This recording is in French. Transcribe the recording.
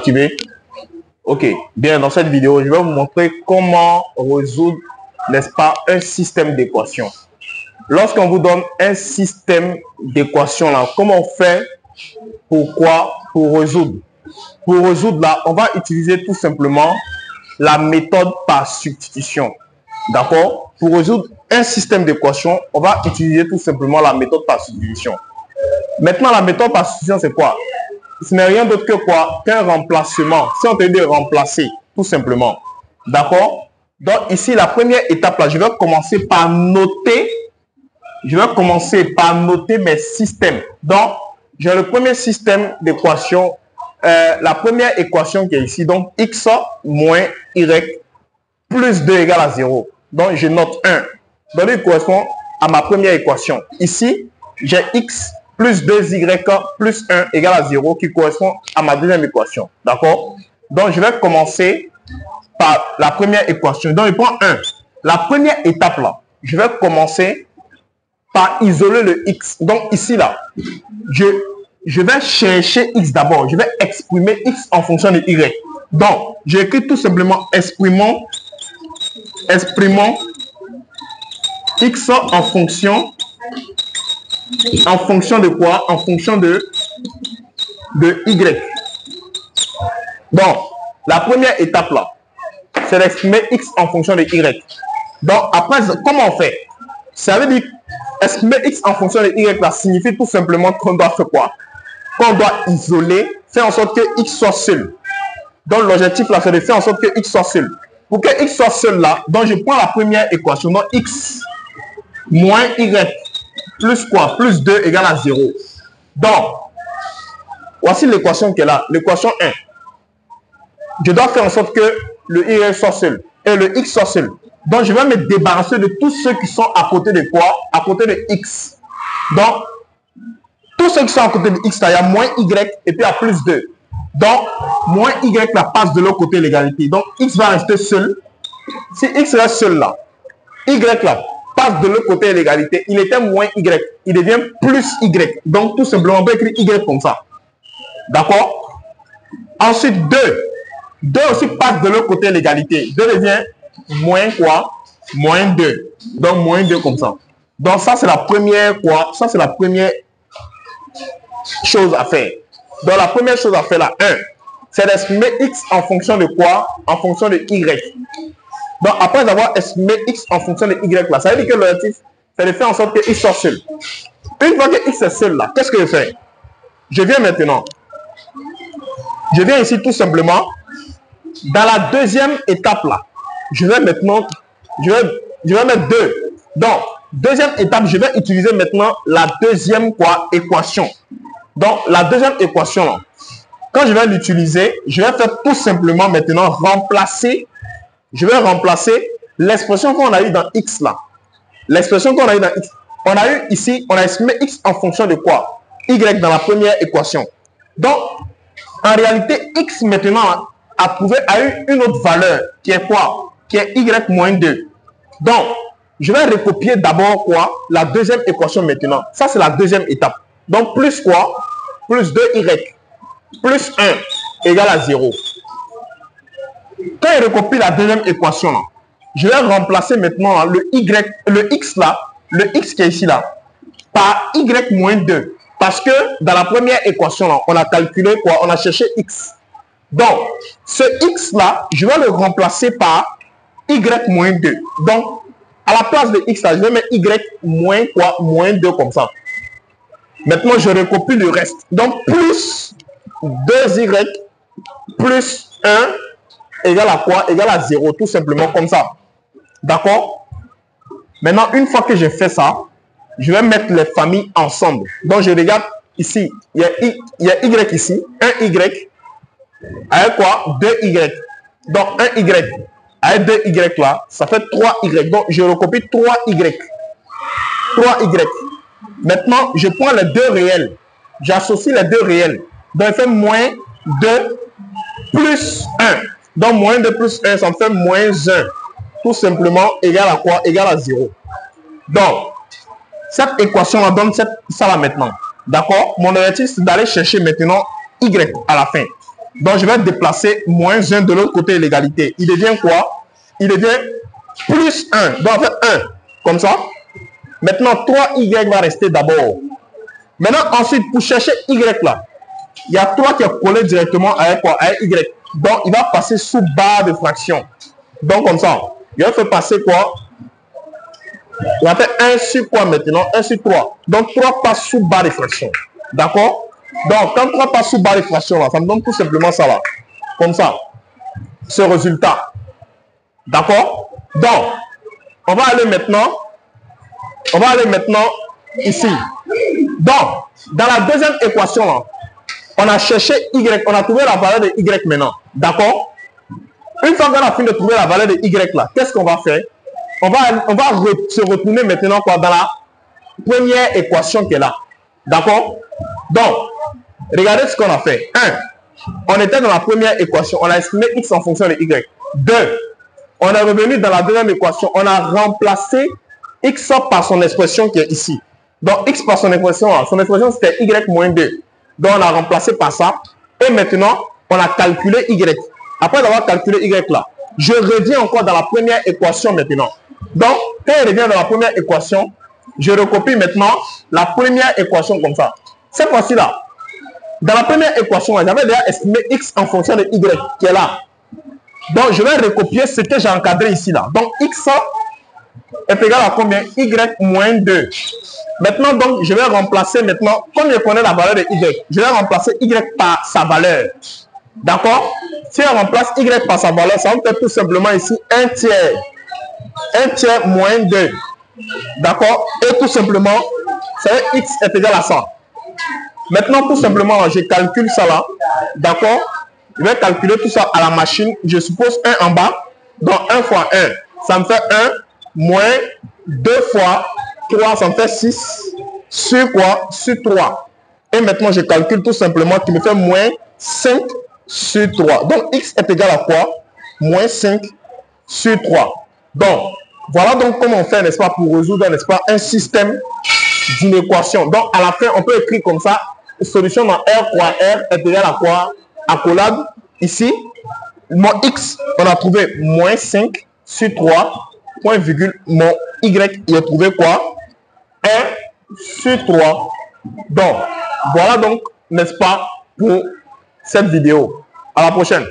Activé. Ok, bien, dans cette vidéo, je vais vous montrer comment résoudre, n'est-ce pas, un système d'équation. Lorsqu'on vous donne un système d'équation, là, comment on fait pour résoudre? Pour résoudre, là, on va utiliser tout simplement la méthode par substitution. D'accord? Pour résoudre un système d'équation, on va utiliser tout simplement la méthode par substitution. Maintenant, la méthode par substitution, c'est quoi? Ce n'est rien d'autre que quoi? Qu'un remplacement. Si on te dit remplacer, tout simplement. D'accord? Donc, ici, la première étape, là, je vais commencer par noter mes systèmes. Donc, j'ai le premier système d'équation, la première équation qui est ici, donc x moins y plus 2 égale à 0. Donc, je note 1. Donc, il correspond à ma première équation. Ici, j'ai x plus 2y plus 1 égale à 0 qui correspond à ma deuxième équation. D'accord? Donc, je vais commencer par la première équation. Donc, je prends 1. La première étape, là, je vais commencer par isoler le x. Donc, ici, là, je vais chercher x d'abord. Je vais exprimer x en fonction de y. Donc, j'écris tout simplement exprimons x en fonction de quoi? En fonction de y. Donc, la première étape là, c'est d'exprimer x en fonction de y. Donc, après, comment on fait? Ça veut dire exprimer x en fonction de y là signifie tout simplement qu'on doit faire quoi? Qu'on doit isoler, faire en sorte que x soit seul. Donc, l'objectif là, c'est de faire en sorte que x soit seul. Pour que x soit seul là, donc je prends la première équation, donc x moins y plus quoi? Plus 2 égale à 0. Donc, voici l'équation qui est là, l'équation 1. Je dois faire en sorte que le y soit seul et le x soit seul. Donc, je vais me débarrasser de tous ceux qui sont à côté de quoi? À côté de x. Donc, tous ceux qui sont à côté de x, là, il y a moins y et puis il y a plus 2. Donc, moins y là passe de l'autre côté l'égalité. Donc, x va rester seul. Si x reste seul là, y là passe de l'autre côté l'égalité. Il était moins y. Il devient plus y. Donc, tout simplement, on peut écrire y comme ça. D'accord? Ensuite, 2. 2 aussi passe de l'autre côté l'égalité. 2 devient moins quoi? Moins 2. Donc, moins 2 comme ça. Donc, ça, c'est la première quoi? Ça, c'est la première chose à faire. Donc, la première chose à faire là, 1, c'est d'exprimer x en fonction de quoi? En fonction de y. Donc, après avoir exprimé x en fonction de y là, ça veut dire que l'objectif, c'est de faire en sorte que x soit seul. Une fois que x est seul là, qu'est-ce que je fais? Je viens maintenant. Je viens ici tout simplement. Dans la deuxième étape là, je vais mettre 2. Donc, deuxième étape, je vais utiliser maintenant la deuxième quoi? Équation. Donc, la deuxième équation là, quand je vais l'utiliser, je vais faire tout simplement maintenant remplacer. Je vais remplacer l'expression qu'on a eu dans x là. L'expression qu'on a eu dans x. On a eu ici, on a exprimé x en fonction de quoi? Y dans la première équation. Donc, en réalité, x maintenant a eu une autre valeur qui est quoi? Qui est y moins 2. Donc, je vais recopier d'abord quoi? La deuxième équation maintenant. Ça, c'est la deuxième étape. Donc, plus quoi? Plus 2y plus 1 égale à 0. Quand je recopie la deuxième équation, là, je vais remplacer maintenant le x là, le x qui est ici là, par y moins 2. Parce que dans la première équation, là, on a calculé quoi? On a cherché x. Donc, ce x là, je vais le remplacer par y moins 2. Donc, à la place de x là, je vais mettre y moins quoi? Moins 2 comme ça. Maintenant, je recopie le reste. Donc, plus 2y plus 1 égale à quoi? Égale à 0, tout simplement comme ça. D'accord? Maintenant, une fois que j'ai fait ça, je vais mettre les familles ensemble. Donc, je regarde ici. Il y a y ici. Un y. Avec quoi? 2y. Donc, un y. Avec 2y là, ça fait 3y. Donc, je recopie 3y. 3y. Maintenant, je prends les deux réels. J'associe les deux réels. Donc, il fait moins 2 plus 1. Donc, moins 2 plus 1, ça me fait moins 1. Tout simplement, égal à quoi? Égal à 0. Donc, cette équation-là donne ça là maintenant. D'accord? Mon objectif, c'est d'aller chercher maintenant y à la fin. Donc, je vais déplacer moins 1 de l'autre côté de l'égalité. Il devient quoi? Il devient plus 1. Donc, en fait, 1. Comme ça. Maintenant, 3y va rester d'abord. Maintenant, ensuite, pour chercher y là, il y a 3 qui est collé directement avec quoi? Avec y. Donc, il va passer sous barre de fraction. Donc, comme ça, il va faire passer quoi? Il va faire 1 sur quoi maintenant? 1 sur 3. Donc, 3 passe sous barre de fraction. D'accord? Donc, quand 3 passe sous barre de fraction, là, ça me donne tout simplement ça là. Comme ça. Ce résultat. D'accord? Donc, on va aller maintenant ici. Donc, dans la deuxième équation, là, on a cherché y, on a trouvé la valeur de y maintenant. D'accord? Une fois qu'on a fini de trouver la valeur de y là, qu'est-ce qu'on va faire? On va se retourner maintenant quoi, dans la première équation qui est là. D'accord? Donc, regardez ce qu'on a fait. 1. On était dans la première équation. On a estimé x en fonction de y. 2. On est revenu dans la deuxième équation. On a remplacé x par son expression qui est ici. Donc, x par son expression c'était y moins 2. Donc, on a remplacé par ça. Et maintenant, on a calculé y. Après avoir calculé y là, je reviens encore dans la première équation maintenant. Donc, quand je reviens dans la première équation, je recopie maintenant la première équation comme ça. Cette fois-ci là, dans la première équation, j'avais déjà estimé x en fonction de y qui est là. Donc, je vais recopier ce que j'ai encadré ici là. Donc, x est égal à combien? Y moins 2. Maintenant, donc, je vais remplacer maintenant, comme je connais la valeur de y, je vais remplacer y par sa valeur. D'accord? Si on remplace y par sa valeur, ça va faire tout simplement ici 1 tiers. 1 tiers moins 2. D'accord? Et tout simplement, c'est x est égal à ça. Maintenant, tout simplement, je calcule ça là. D'accord? Je vais calculer tout ça à la machine. Je suppose 1 en bas. Donc 1 fois 1, ça me fait 1 moins 2 fois 3, ça me fait 6 sur quoi? Sur 3. Et maintenant, je calcule tout simplement qui me fait moins 5 sur 3. Donc, x est égal à quoi? Moins 5 sur 3. Donc, voilà donc comment on fait, n'est-ce pas, pour résoudre, n'est-ce pas, un système d'une équation. Donc, à la fin, on peut écrire comme ça, solution dans R quoi? R est égal à quoi? Accolade, ici, mon x, on a trouvé moins 5 sur 3, point virgule, mon y, il a trouvé quoi? 1 sur 3. Donc, voilà donc, n'est-ce pas, pour cette vidéo. À la prochaine.